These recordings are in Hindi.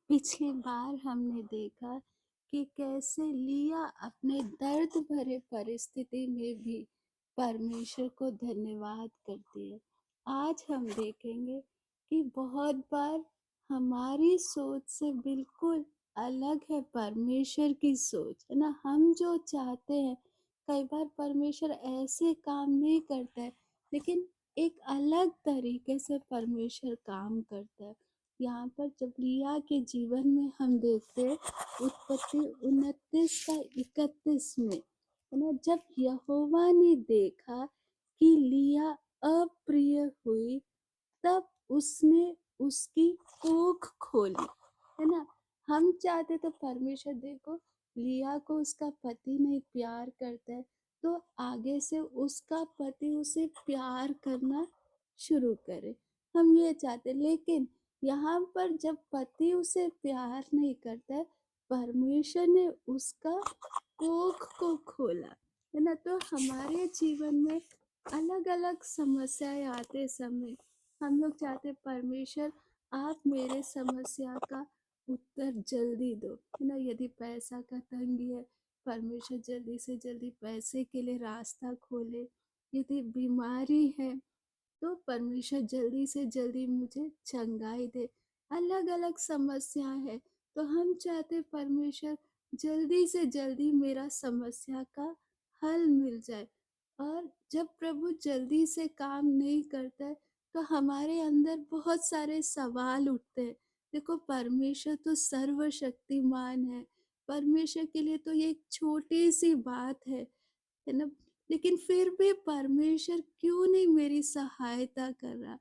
पिछली बार हमने देखा कि कैसे लिया अपने दर्द भरे परिस्थिति में भी परमेश्वर को धन्यवाद करती है। आज हम देखेंगे कि बहुत बार हमारी सोच से बिल्कुल अलग है परमेश्वर की सोच, है ना? हम जो चाहते हैं, कई बार परमेश्वर ऐसे काम नहीं करता है, लेकिन एक अलग तरीके से परमेश्वर काम करता है। यहाँ पर जब लिया के जीवन में हम देखते हैं उत्पत्ति 29 का 31 में, है ना? जब यहोवा ने देखा कि लिया अप्रिय हुई, तब उसने उसकी कोख खोली, है ना? हम चाहते तो परमेश्वर देखो, लिया को उसका पति नहीं प्यार करता है, तो आगे से उसका पति उसे प्यार करना शुरू करे। हम ये चाहते, लेकिन यहाँ पर जब पति उसे प्यार नहीं करता है, परमेश्वर ने उसका कोख को खोला, है ना? तो हमारे जीवन में अलग-अलग समस्याएँ आते समय हम लोग चाहते हैं परमेश्वर आप मेरे समस्या का उत्तर जल्दी दो, है ना? यदि पैसा का तंगी है, परमेश्वर जल्दी से जल्दी पैसे के लिए रास्ता खोले। यदि बीमारी है, तो परमेश्वर जल्दी से जल्दी मुझे चंगाई दे। अलग-अलग समस्या है, तो हम चाहते परमेश्वर जल्दी से जल्दी मेरा समस्या का हल मिल जाए। और जब प्रभु जल्दी से काम नहीं करता है, तो हमारे अंदर बहुत सारे सवाल उठते हैं। देखो, परमेश्वर तो सर्वशक्तिमान है, परमेश्वर के लिए तो ये एक छोटी-सी बात है ना? लेकिन फिर भी परमेश्वर क्यों नहीं मेरी सहायता कर रहा?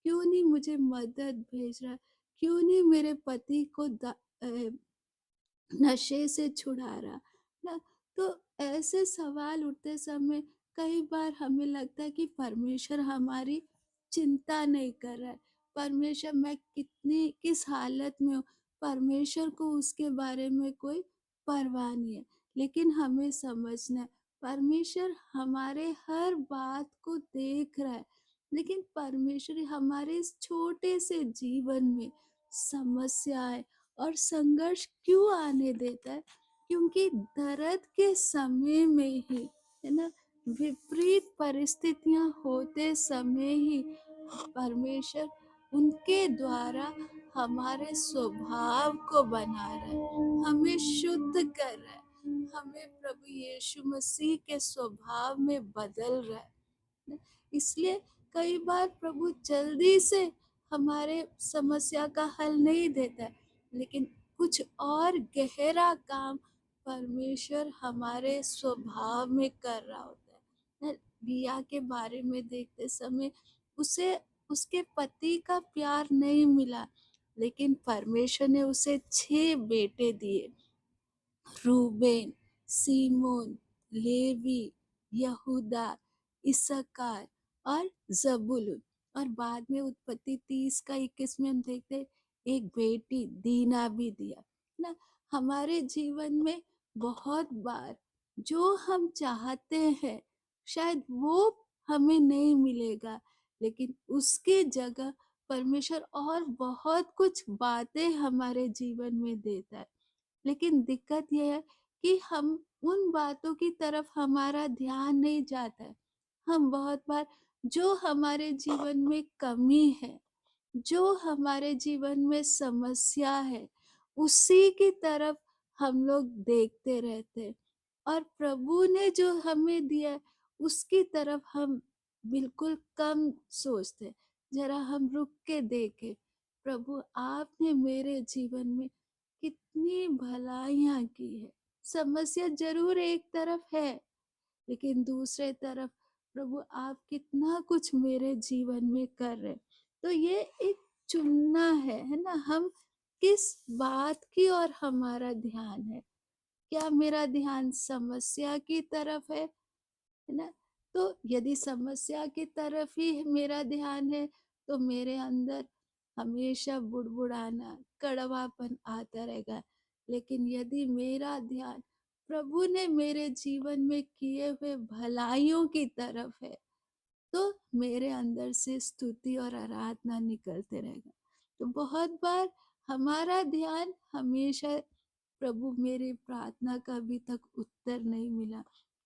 क्यों नहीं मुझे मदद भेज रहा? क्यों नहीं मेरे पति को नशे से छुड़ा रहा? ना, तो ऐसे सवाल उठते समय कई बार हमें लगता है कि परमेश्वर हमारी चिंता नहीं कर रहा है। परमेश्वर, मैं कितनी किस हालत में हूँ, परमेश्वर को उसके बारे में कोई परवाह नहीं है। लेकिन हमें समझना है, परमेश्वर हमारे हर बात को देख रहा है। लेकिन परमेश्वर हमारे इस छोटे से जीवन में समस्याएँ और संघर्ष क्यों आने देता है? क्योंकि दर्द के समय में ही, है ना, विपरीत परिस्थितियां होते समय ही परमेश्वर उनके द्वारा हमारे स्वभाव को बना रहा है, हमें शुद्ध कर रहा है, हमें प्रभु यीशु मसीह के स्वभाव में बदल रहा है। इसलिए कई बार प्रभु जल्दी से हमारे समस्या का हल नहीं देता है, लेकिन कुछ और गहरा काम परमेश्वर हमारे स्वभाव में कर रहा होता है। लिया के बारे में देखते समय उसे उसके पति का प्यार नहीं मिला, लेकिन परमेश्वर ने उसे 6 बेटे दिए। रूबेन, सीमोन, लेवी, यहूदा, इस्साकार और जबूलून। और बाद में उत्पत्ति 30 का 21 में हम देखते हैं एक बेटी दीना भी दिया ना। हमारे जीवन में बहुत बार जो हम चाहते हैं शायद वो हमें नहीं मिलेगा, लेकिन उसकी जगह परमेश्वर और बहुत कुछ बातें हमारे जीवन में देता है। लेकिन दिक्कत ये है कि हम उन बातों की तरफ हमारा ध्यान नहीं जाता है। हम बहुत बार जो हमारे जीवन में कमी है, जो हमारे जीवन में समस्या है, उसी की तरफ हम लोग देखते रहते हैं। और प्रभु ने जो हमें दिया है, उसकी तरफ हम बिल्कुल कम सोचते हैं। जरा हम रुक के देखें, प्रभु आपने मेरे जीवन में कितनी भलाइयाँ की है। समस्या ज़रूर एक तरफ है, लेकिन दूसरे तरफ प्रभु आप कितना कुछ मेरे जीवन में कर रहे हैं। तो ये एक चुनना है ना? हम किस बात की ओर हमारा ध्यान है? क्या मेरा ध्यान समस्या की तरफ है ना? तो यदि समस्या की तरफ ही मेरा ध्यान है, तो मेरे अंदर हमेशा बुड़बुड़ाना, कड़वापन आता रहेगा। लेकिन यदि मेरा ध्यान प्रभु ने मेरे जीवन में किए हुए भलाइयों की तरफ है, तो मेरे अंदर से स्तुति और आराधना निकलते रहेगा। तो बहुत बार हमारा ध्यान हमेशा प्रभु मेरी प्रार्थना का अभी तक उत्तर नहीं मिला,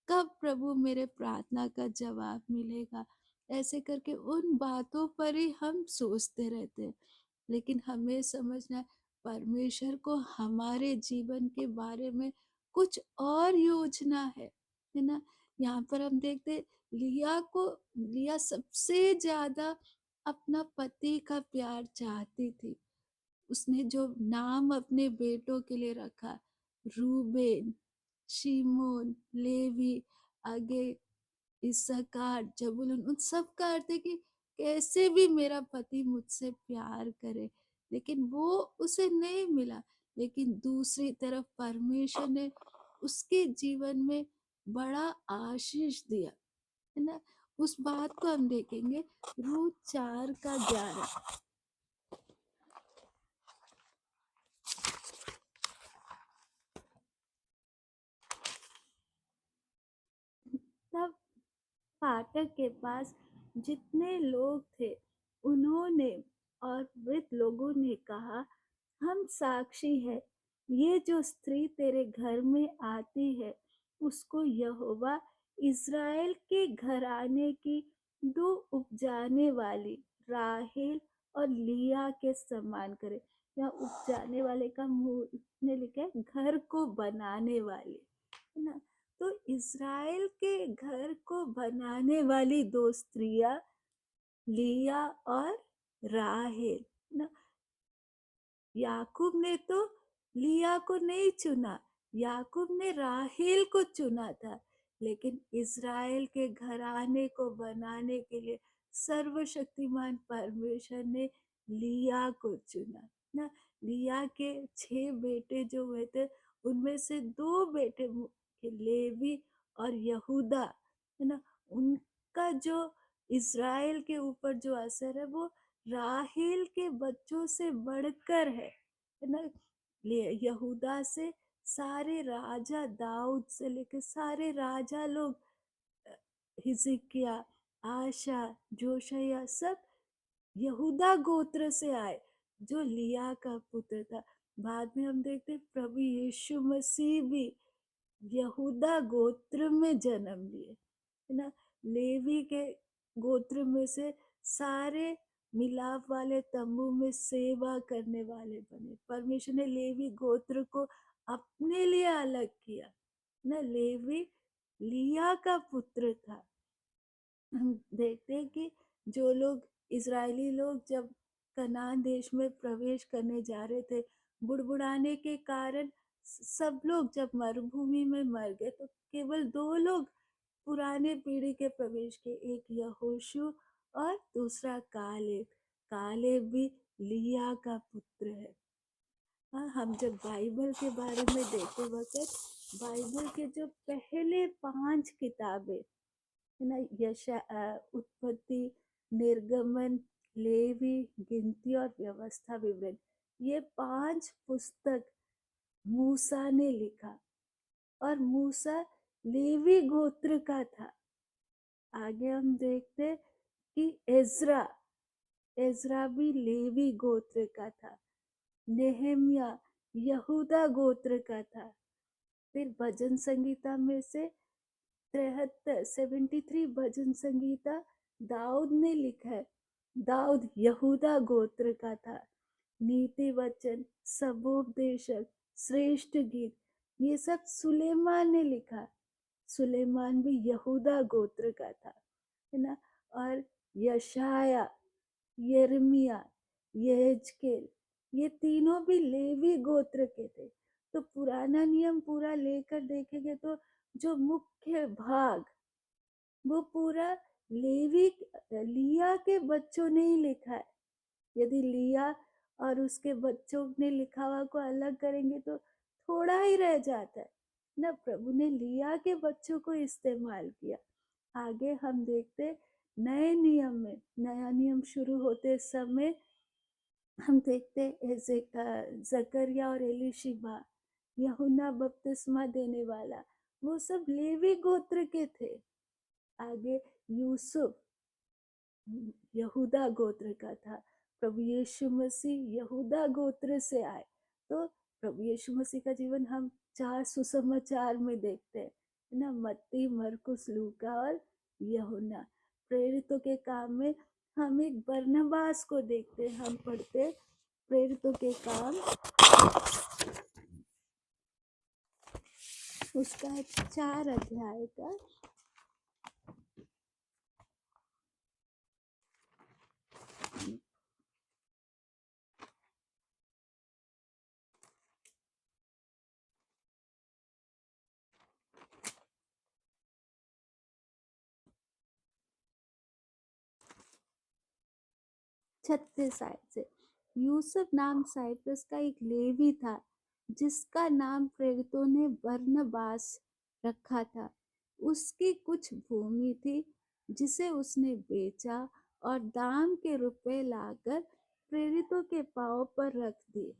कब प्रभु मेरे प्रार्थना का जवाब मिलेगा, ऐसे करके उन बातों पर ही हम सोचते रहते हैं। लेकिन हमें समझना है परमेश्वर को हमारे जीवन के बारे में कुछ और योजना है ना। यहाँ पर हम देखते हैं, लिया सबसे ज्यादा अपना पति का प्यार चाहती थी। उसने जो नाम अपने बेटों के लिए रखा, रूबेन, शिमोन, लेवी, आगे इसहाकार, जबूलून, उन सब का अर्थ है कि कैसे भी मेरा पति मुझसे प्यार करे। लेकिन वो उसे नहीं मिला। लेकिन दूसरी तरफ परमेश्वर ने उसके जीवन में बड़ा आशीष दिया, है ना। उस बात को हम देखेंगे रूत 4:11। तब फाटक के पास जितने लोग थे, उन्होंने और वृद्ध लोगों ने कहा, हम साक्षी है, ये जो स्त्री तेरे घर में आती है, उसको यहोवा इज़राइल के घराने की दो उपजाने वाली राहेल और लिया के समान करे। यहाँ उपजाने वाले का मुंह ने लिखा है घर को बनाने वाली, है ना। तो इज़राइल के घर को बनाने वाली दो स्त्रियां, लिया और राहेल ना। याकूब ने तो लिया को नहीं चुना, याकूब ने राहेल को चुना था। लेकिन इज़राइल के घराने को बनाने के लिए सर्वशक्तिमान परमेश्वर ने लिया को चुना ना। लिया के 6 बेटे जो हुए थे, उनमें से 2 बेटे लेवी और यहूदा, है ना। उनका जो इज़राइल के ऊपर जो असर है वो राहेल के बच्चों से बढ़कर है ना। यहूदा से सारे राजा, दाऊद से लेकर सारे राजा लोग, हिजकिया, आशा, जोशया, सब यहूदा गोत्र से आए, जो लिया का पुत्र था। बाद में हम देखते हैं प्रभु यीशु मसीह भी यहूदा गोत्र में जन्म लिए, है ना। लेवी के गोत्र में से सारे मिलाप वाले तंबू में सेवा करने वाले बने। परमेश्वर ने लेवी गोत्र को अपने लिए अलग किया ना। लेवी लिया का पुत्र था। हम देखते हैं कि जो लोग इजरायली लोग जब कनान देश में प्रवेश करने जा रहे थे, बुड़बुड़ाने के कारण सब लोग जब मरुभूमि में मर गए, तो केवल 2 लोग पुराने पीढ़ी के प्रवेश के, एक यहोशू और दूसरा कालेब। कालेब भी लिया का पुत्र है। हाँ, हम जब बाइबल के बारे में देखते वक्त, बाइबल के जो पहले 5 किताबें है ना, उत्पत्ति, निर्गमन, लेवी, गिनती और व्यवस्था विवरण, ये 5 पुस्तक मूसा ने लिखा। और मूसा लेवी गोत्र का था। आगे हम देखते कि एजरा भी लेवी गोत्र का था। नेहमिया यहूदा गोत्र का था। फिर भजन संगीता में से 73 भजन संगीता दाऊद ने लिखा है। दाऊद यहूदा गोत्र का था। नीति वचन, सबोपदेशक, श्रेष्ठ गीत, ये सब सुलेमान ने लिखा। सुलेमान भी यहूदा गोत्र का था, है ना। और यशाया, यिर्मयाह, यहेजकेल, ये तीनों भी लेवी गोत्र के थे। तो पुराना नियम पूरा लेकर देखेंगे तो जो मुख्य भाग वो पूरा लेवी, लिया के बच्चों ने ही लिखा है। यदि लिया और उसके बच्चों ने लिखा हुआ को अलग करेंगे तो थोड़ा ही रह जाता है ना। प्रभु ने लिया के बच्चों को इस्तेमाल किया। आगे हम देखते नए नियम में, नया नियम शुरू होते समय हम देखते जकरिया और एलीशिबा, यूहन्ना बपतिस्मा देने वाला, वो सब लेवी गोत्र के थे। आगे यूसुफ यहूदा गोत्र का था। प्रभु यीशु मसीह यहूदा गोत्र से आए। तो प्रभु यीशु मसीह का जीवन हम 4 सुसमाचार में देखते हैं, है ना? मत्ती, मरकुस, लूका और यूहन्ना। प्रेरितों के काम में हम एक बरनबास को देखते हैं। हम पढ़ते हैं प्रेरितों के काम उसका 4 अध्याय का 36 आयत से। यूसुफ नाम साइप्रस का एक लेवी था, जिसका नाम प्रेरितों ने बरनबास रखा था। उसकी कुछ भूमि थी, जिसे उसने बेचा और दाम के रुपए लाकर प्रेरितों के पांव पर रख दिए।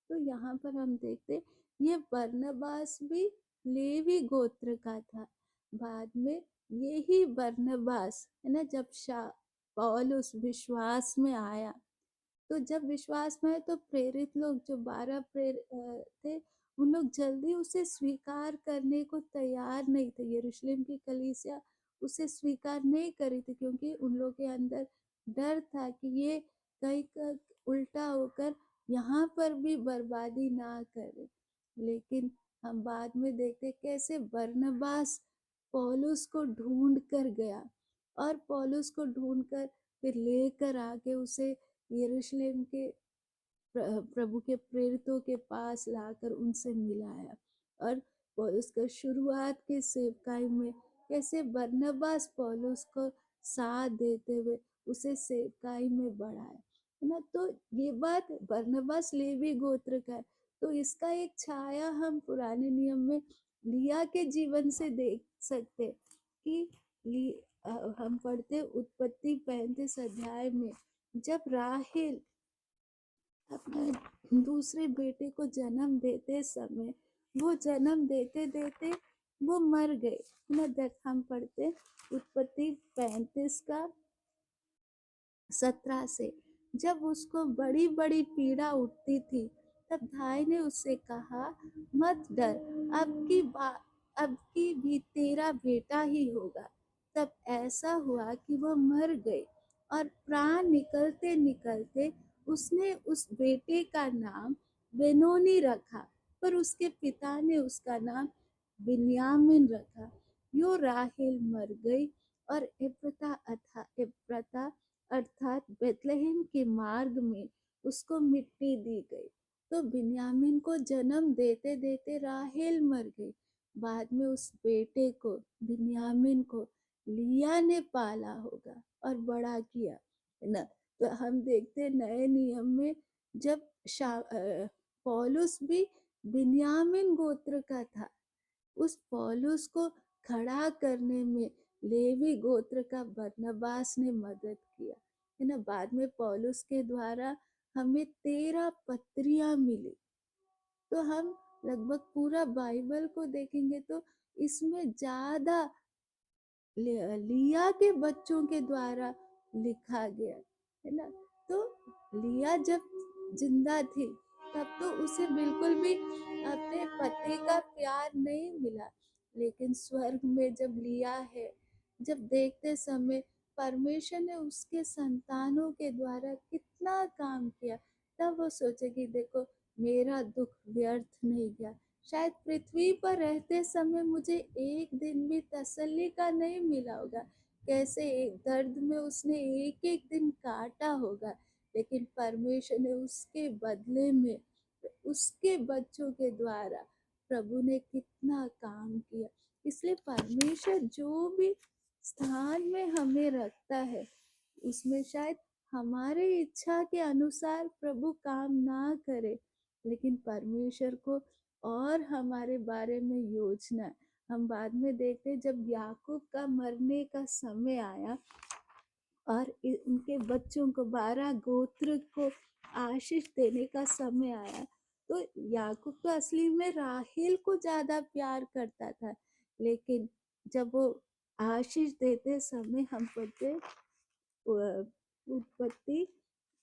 तो यहाँ पर हम देखते ये बरनबास भी लेवी गोत्र का था। बाद में यही बरनबास, है ना, जब पौलुस विश्वास में आया, तो जब विश्वास में आए तो प्रेरित लोग जो 12 थे, उन लोग जल्दी उसे स्वीकार करने को तैयार नहीं थे। यरूशलेम की कलीसिया उसे स्वीकार नहीं करी थी, क्योंकि उन लोगों के अंदर डर था कि ये कहीं का उल्टा होकर यहाँ पर भी बर्बादी ना करे। लेकिन हम बाद में देखते कैसे बरनबास पौलुस को ढूंढ कर गया, और पौलुस को ढूंढकर फिर लेकर आके उसे यरूशलेम के प्रभु के प्रेरितों के पास लाकर उनसे मिलाया। और पौलुस का शुरुआत की सेवकाई में कैसे बरनबास पौलुस को साथ देते हुए उसे सेवकाई में बढ़ाया, है ना? तो ये बात बरनबास लेवी गोत्र का है। तो इसका एक छाया हम पुराने नियम में लिया के जीवन से देख सकते कि हम पढ़ते उत्पत्ति 35 अध्याय में, जब राहेल अपने दूसरे बेटे को जन्म देते समय, वो जन्म देते देते वो मर गए। हम पढ़ते उत्पत्ति 35 का 17 से। जब उसको बड़ी बड़ी पीड़ा उठती थी, तब भाई ने उससे कहा, मत डर, अब की भी तेरा बेटा ही होगा। तब ऐसा हुआ कि वह मर गई, और प्राण निकलते निकलते उसने उस बेटे का नाम बेनोनी रखा, पर उसके पिता ने उसका नाम बिन्यामिन रखा। यो राहेल मर गई, और एप्राता अर्थात बेतलहम के मार्ग में उसको मिट्टी दी गई। तो बिन्यामिन को जन्म देते देते राहेल मर गई। बाद में उस बेटे को, बिन्यामिन को, लिया ने पाला होगा और बड़ा किया, है ना? तो हम देखते नए नियम में जब पौलुस भी बिन्यामिन गोत्र का था, उस पौलुस को खड़ा करने में लेवी गोत्र का बरनबास ने मदद किया, है ना? बाद में पौलुस के द्वारा हमें 13 पत्रियां मिली। तो हम लगभग पूरा बाइबल को देखेंगे तो इसमें ज्यादा लिया के बच्चों के द्वारा लिखा गया, है ना? तो लिया जब जिंदा थी, तब तो उसे बिल्कुल भी अपने पति का प्यार नहीं मिला। लेकिन स्वर्ग में जब लिया है, जब देखते समय परमेश्वर ने उसके संतानों के द्वारा कितना काम किया, तब वो सोचे कि देखो, मेरा दुख व्यर्थ नहीं गया। शायद पृथ्वी पर रहते समय मुझे एक दिन भी तसल्ली का नहीं मिला होगा, कैसे एक दर्द में उसने एक एक दिन काटा होगा, लेकिन परमेश्वर ने उसके बदले में उसके बच्चों के द्वारा प्रभु ने कितना काम किया। इसलिए परमेश्वर जो भी स्थान में हमें रखता है, उसमें शायद हमारे इच्छा के अनुसार प्रभु काम ना करे, लेकिन परमेश्वर को और हमारे बारे में योजना है। हम बाद में देखते जब याकूब का मरने का समय आया और उनके बच्चों को 12 गोत्र को आशीष देने का समय आया, तो याकूब तो असली में राहेल को ज्यादा प्यार करता था, लेकिन जब वो आशीष देते समय हम पढ़ते उत्पत्ति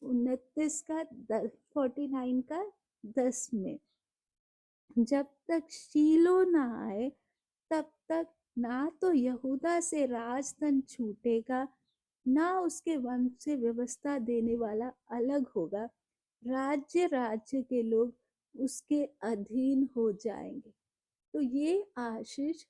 29 का 49 का 10 में, जब तक शीलो ना आए तब तक ना तो यहूदा से राजतन छूटेगा, ना उसके वंश से व्यवस्था देने वाला अलग होगा। राज्य राज्य के लोग उसके अधीन हो जाएंगे। तो ये आशीष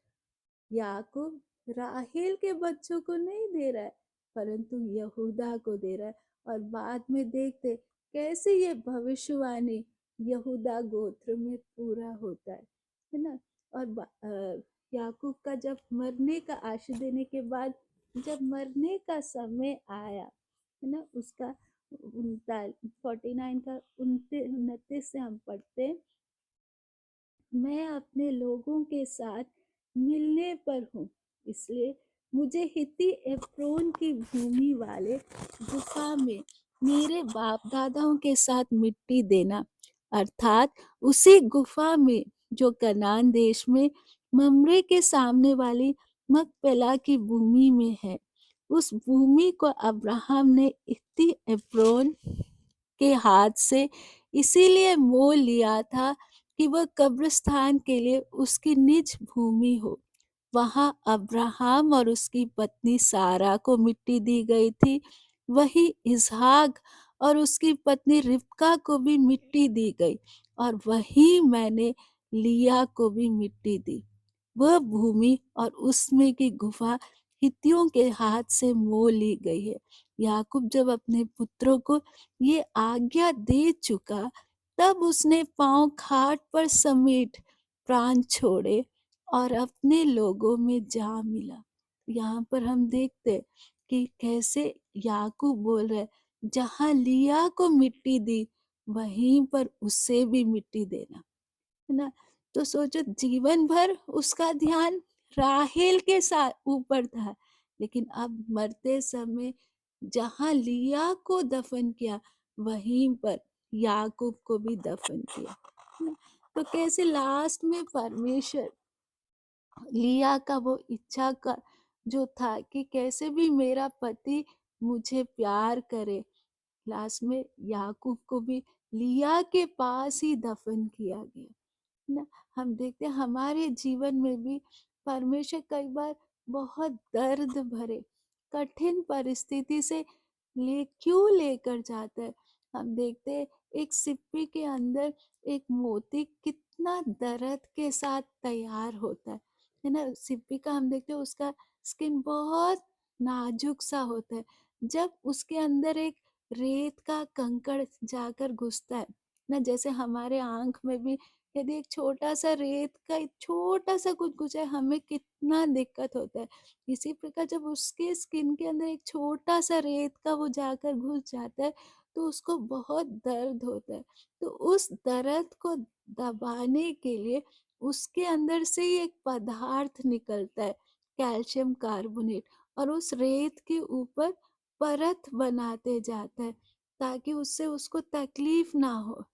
याकूब राहेल के बच्चों को नहीं दे रहा है, परंतु यहूदा को दे रहा है। और बाद में देखते कैसे ये भविष्यवाणी यहूदा गोत्र में पूरा होता है ना। और याकूब का जब मरने का आशीष देने के बाद जब मरने का समय आया है ना, उसका 49 का 29 से हम पढ़ते हैं, मैं अपने लोगों के साथ मिलने पर हूँ, इसलिए मुझे हित्ती एप्रोन की भूमि वाले गुफा में मेरे बाप दादाओं के साथ मिट्टी देना, अर्थात उसी गुफा में जो कनान देश में ममरे के सामने वाली मकपेला की भूमि में है। उस भूमि को अब्राहम ने हित्ती एप्रोन के हाथ से इसीलिए मोल लिया था कि वह कब्रिस्तान के लिए उसकी निज भूमि हो। वहां अब्राहम और उसकी पत्नी सारा को मिट्टी दी गई थी। वही इसहाक और उसकी पत्नी रिबका को भी मिट्टी दी गई, और वही मैंने लिया को भी मिट्टी दी। वह भूमि और उसमें की गुफा हित्तियों के हाथ से मोल ली गई है। याकूब जब अपने पुत्रों को ये आज्ञा दे चुका, तब उसने पांव खाट पर समेट प्राण छोड़े और अपने लोगों में जा मिला। यहाँ पर हम देखते कि कैसे याकूब बोल रहे, जहां लिया को मिट्टी दी वहीं पर उसे भी मिट्टी देना, है ना। तो सोचो, जीवन भर उसका ध्यान राहेल के साथ ऊपर था, लेकिन अब मरते समय जहां लिया को दफन किया वहीं पर याकूब को भी दफन किया, है ना? तो कैसे लास्ट में परमेश्वर लिया का वो इच्छा का जो था कि कैसे भी मेरा पति मुझे प्यार करे, लास्ट में याकूब को भी लिया के पास ही दफन किया गया ना। हम देखते हैं हमारे जीवन में भी परमेश्वर कई बार बहुत दर्द भरे कठिन परिस्थिति से क्यों लेकर जाता है। हम देखते हैं एक सिप्पी के अंदर एक मोती कितना दर्द के साथ तैयार होता है ना। सिप्पी का हम देखते हैं उसका स्किन बहुत नाजुक सा होता है। जब उसके अंदर एक रेत का कंकड़ जाकर घुसता है ना, जैसे हमारे आंख में भी यदि एक छोटा सा रेत का एक छोटा सा कुछ कुछ है, हमें कितना दिक्कत होता है। इसी प्रकार जब उसके स्किन के अंदर एक छोटा सा रेत का वो जाकर घुस जाता है, तो उसको बहुत दर्द होता है। तो उस दर्द को दबाने के लिए उसके अंदर से ही एक पदार्थ निकलता है, कैल्शियम कार्बोनेट, और उस रेत के ऊपर परत बनाते जाता है ताकि उससे उसको तकलीफ ना हो।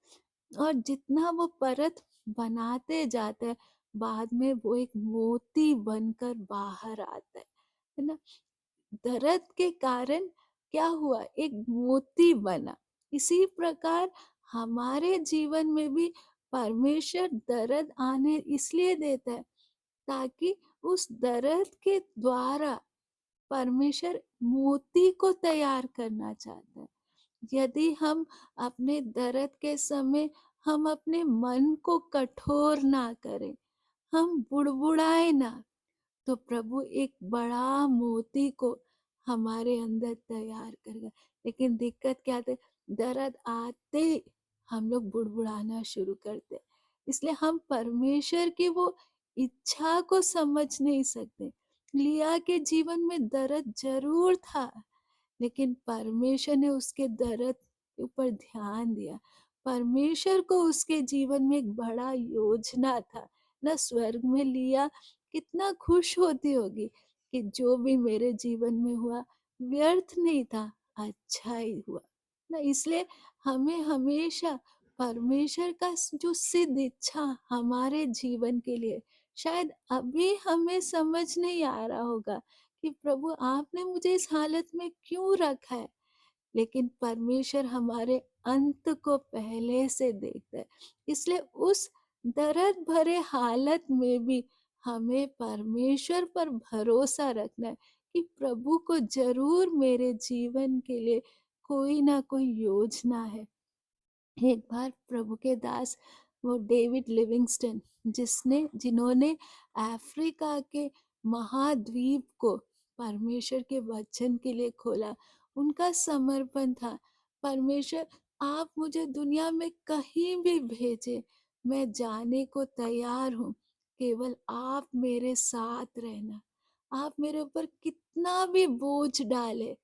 और जितना वो परत बनाते जाते हैं, बाद में वो एक मोती बनकर बाहर आता है ना। दर्द के कारण क्या हुआ, एक मोती बना। इसी प्रकार हमारे जीवन में भी परमेश्वर दर्द आने इसलिए देता है ताकि उस दर्द के द्वारा परमेश्वर मोती को तैयार करना चाहता है। यदि हम अपने दर्द के समय हम अपने मन को कठोर ना करें, हम बुड़बुड़ाए ना, तो प्रभु एक बड़ा मोती को हमारे अंदर तैयार करेगा। लेकिन दिक्कत क्या है, दर्द आते ही हम लोग बुड़बुड़ाना शुरू करते हैं। इसलिए हम परमेश्वर की वो इच्छा को समझ नहीं सकते। लिया के जीवन में दर्द जरूर था, लेकिन परमेश्वर ने उसके दर्द के ऊपर ध्यान दिया। परमेश्वर को उसके जीवन में एक बड़ा योजना था ना। स्वर्ग में लिया कितना खुश होती होगी कि जो भी मेरे जीवन में हुआ व्यर्थ नहीं था, अच्छा ही हुआ ना। इसलिए हमें हमेशा परमेश्वर का जो सिद्ध इच्छा हमारे जीवन के लिए, शायद अभी हमें समझ नहीं आ रहा होगा कि प्रभु आपने मुझे इस हालत में क्यों रखा है, लेकिन परमेश्वर हमारे अंत को पहले से देखता है। इसलिए उस दर्द भरे हालत में भी हमें परमेश्वर पर भरोसा रखना है कि प्रभु को ज़रूर मेरे जीवन के लिए कोई ना कोई योजना है। एक बार प्रभु के दास वो डेविड लिविंगस्टन जिन्होंने अफ्रीका के महाद्वीप को परमेश्वर के वचन के लिए खोला, उनका समर्पण था, परमेश्वर आप मुझे दुनिया में कहीं भी भेजे, मैं जाने को तैयार हूँ, केवल आप मेरे साथ रहना। आप मेरे ऊपर कितना भी बोझ डाले,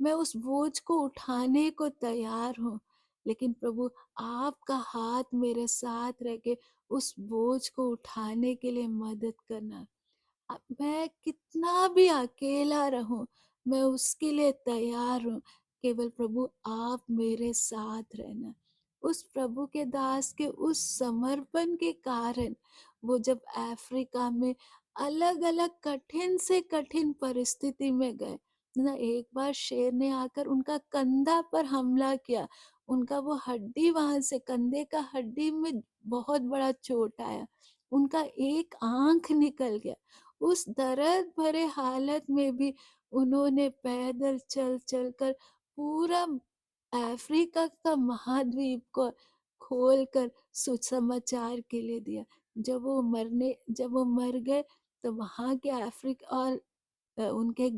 मैं उस बोझ को उठाने को तैयार हूँ, लेकिन प्रभु आपका हाथ मेरे साथ रह के उस बोझ को उठाने के लिए मदद करना। मैं कितना भी अकेला रहूं, मैं उसके लिए तैयार हूँ, केवल प्रभु आप मेरे साथ रहना। उस प्रभु के दास के उस समर्पण के कारण वो जब अफ्रीका में अलग अलग कठिन से कठिन परिस्थिति में गए ना, एक बार शेर ने आकर उनका कंधा पर हमला किया, उनका वो हड्डी वहां से कंधे का हड्डी में बहुत बड़ा चोट आया, उनका एक आंख निकल गया। उस दर्द भरे हालत में भी उन्होंने पैदल चल चल कर पूरा अफ्रीका का महाद्वीप को खोलकर सुसमाचार के लिए दिया। जब वो मर गए तो वहां के अफ्रीका और उनके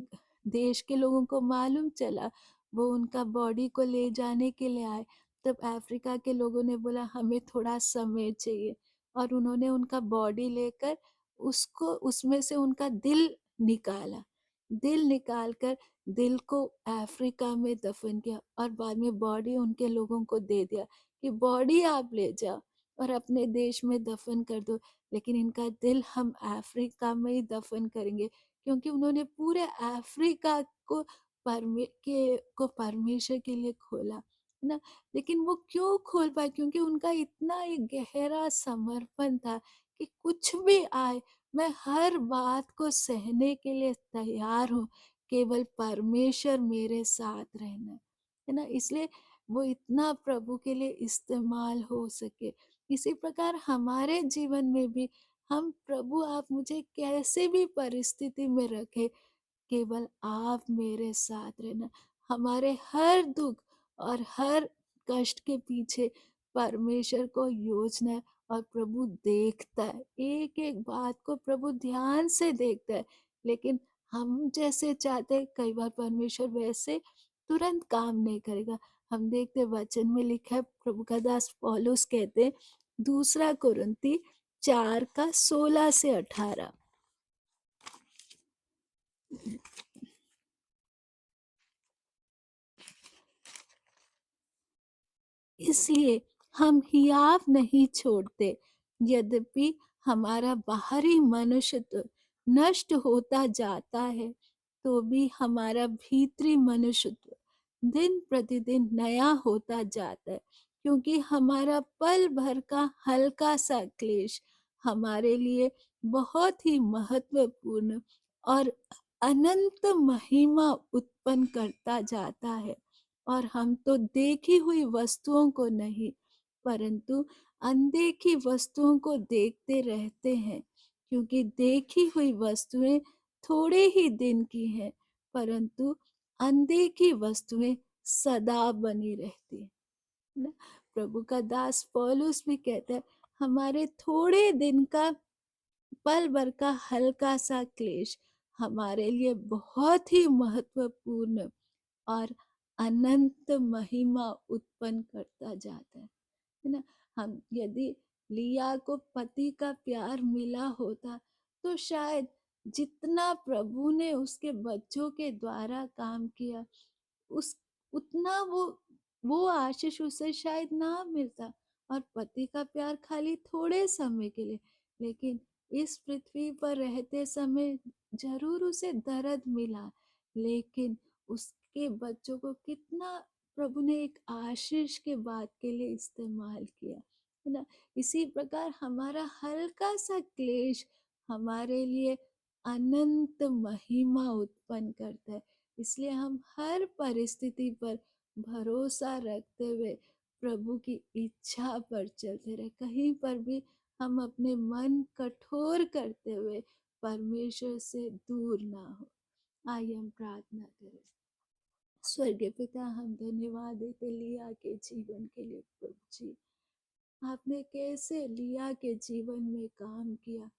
देश के लोगों को मालूम चला, वो उनका बॉडी को ले जाने के लिए आए। तब अफ्रीका के लोगों ने बोला हमें थोड़ा समय चाहिए, और उन्होंने उनका बॉडी लेकर उसको उसमें से उनका दिल निकाला, दिल निकाल कर दिल को अफ्रीका में दफन किया, और बाद में बॉडी उनके लोगों को दे दिया कि बॉडी आप ले जाओ और अपने देश में दफन कर दो, लेकिन इनका दिल हम अफ्रीका में ही दफन करेंगे, क्योंकि उन्होंने पूरे अफ्रीका को परमेश्वर के लिए खोला, है ना। लेकिन वो क्यों खोल पाए? क्योंकि उनका इतना एक गहरा समर्पण था कि कुछ भी आए, मैं हर बात को सहने के लिए तैयार हूँ, केवल परमेश्वर मेरे साथ रहना, है ना। इसलिए वो इतना प्रभु के लिए इस्तेमाल हो सके। इसी प्रकार हमारे जीवन में भी हम प्रभु आप मुझे कैसे भी परिस्थिति में रखे, केवल आप मेरे साथ रहना। हमारे हर दुख और हर कष्ट के पीछे परमेश्वर को योजना है, और प्रभु देखता है, एक एक बात को प्रभु ध्यान से देखता है। लेकिन हम जैसे चाहते हैं, कई बार परमेश्वर वैसे तुरंत काम नहीं करेगा। हम देखते वचन में लिखा है, प्रभु का दास पौलुस कहते हैं, दूसरा कुरिन्ती 4 का 16 से 18, इसलिए हम हियाव नहीं छोड़ते, यद्यपि हमारा बाहरी मनुष्य नष्ट होता जाता है, तो भी हमारा भीतरी मनुष्यत्व दिन प्रतिदिन नया होता जाता है, क्योंकि हमारा पल भर का हल्का सा क्लेश हमारे लिए बहुत ही महत्वपूर्ण और अनंत महिमा उत्पन्न करता जाता है। और हम तो देखी हुई वस्तुओं को नहीं, परंतु अनदेखी वस्तुओं को देखते रहते हैं, क्योंकि देखी हुई वस्तुएं थोड़े ही दिन की हैं, परंतु अनदेखी वस्तुएं सदा बनी रहती हैं, ना। प्रभु का दास पौलुस भी कहता है, हमारे थोड़े दिन का पल भर का हल्का सा क्लेश हमारे लिए बहुत ही महत्वपूर्ण और अनंत महिमा उत्पन्न करता जाता है ना। हम यदि लिया को पति का प्यार मिला होता, तो शायद जितना प्रभु ने उसके बच्चों के द्वारा काम किया, उस उतना वो आशीष उसे शायद ना मिलता, और पति का प्यार खाली थोड़े समय के लिए, लेकिन इस पृथ्वी पर रहते समय जरूर उसे दर्द मिला, लेकिन उसके बच्चों को कितना प्रभु ने एक आशीष के बात के लिए इस्तेमाल किया, है ना। इसी प्रकार हमारा हल्का सा क्लेश हमारे लिए अनंत महिमा उत्पन्न करता है। इसलिए हम हर परिस्थिति पर भरोसा रखते हुए प्रभु की इच्छा पर चलते रहे। कहीं पर भी हम अपने मन कठोर करते हुए परमेश्वर से दूर ना हो। आइए हम प्रार्थना करें। स्वर्गीय पिता, हम धन्यवाद देते लिया के जीवन के लिए प्रभु जी। आपने कैसे लिया के जीवन में काम किया।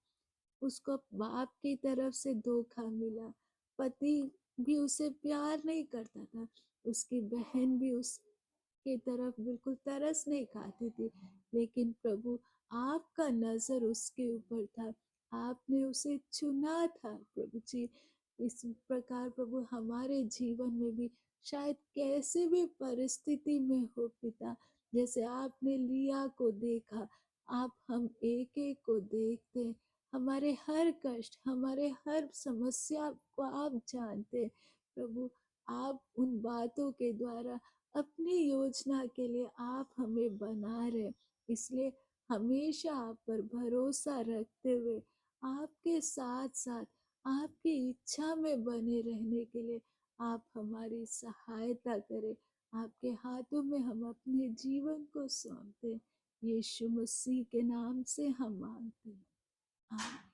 उसको बाप की तरफ से धोखा मिला, पति भी उसे प्यार नहीं करता था, उसकी बहन भी उसकी तरफ बिल्कुल तरस नहीं खाती थी, लेकिन प्रभु आपका नजर उसके ऊपर था, आपने उसे चुना था प्रभु जी। इस प्रकार प्रभु हमारे जीवन में भी शायद कैसे भी परिस्थिति में हो पिता, जैसे आपने लिया को देखा, आप हम एक एक को देखते हैं। हमारे हर कष्ट, हमारे हर समस्या को आप जानते हैं प्रभु। आप उन बातों के द्वारा अपनी योजना के लिए आप हमें बना रहे, इसलिए हमेशा आप पर भरोसा रखते हुए आपके साथ साथ आपकी इच्छा में बने रहने के लिए आप हमारी सहायता करें। आपके हाथों में हम अपने जीवन को सौंपते, यीशु मसीह के नाम से हम मांगते हैं, आमीन।